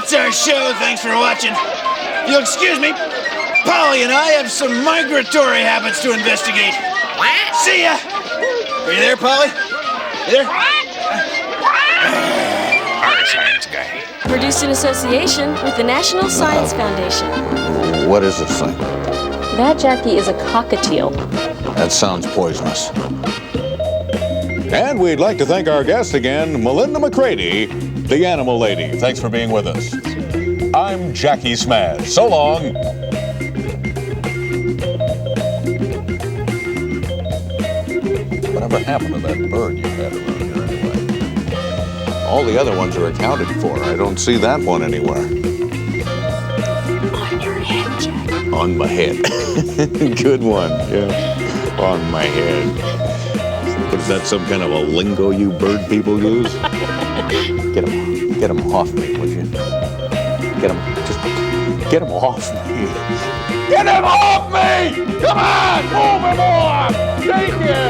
That's our show. Thanks for watching. If you'll excuse me, Polly and I have some migratory habits to investigate. What? See ya! Are you there, Polly? You there? Art science guy. Produced in association with the National Science Foundation. What is this thing? That, Jackie, is a cockatiel. That sounds poisonous. And we'd like to thank our guest again, Melinda McCready, the Animal Lady. Thanks for being with us. I'm Jackie Smaz. So long. Whatever happened to that bird you had around here anyway? All the other ones are accounted for. I don't see that one anywhere. On your head, Jack. On my head. Good one, yeah. On my head. Is that some kind of a lingo you bird people use? Get him off me, would you? Get him off me. Get him off me! Come on, move him off! Take it!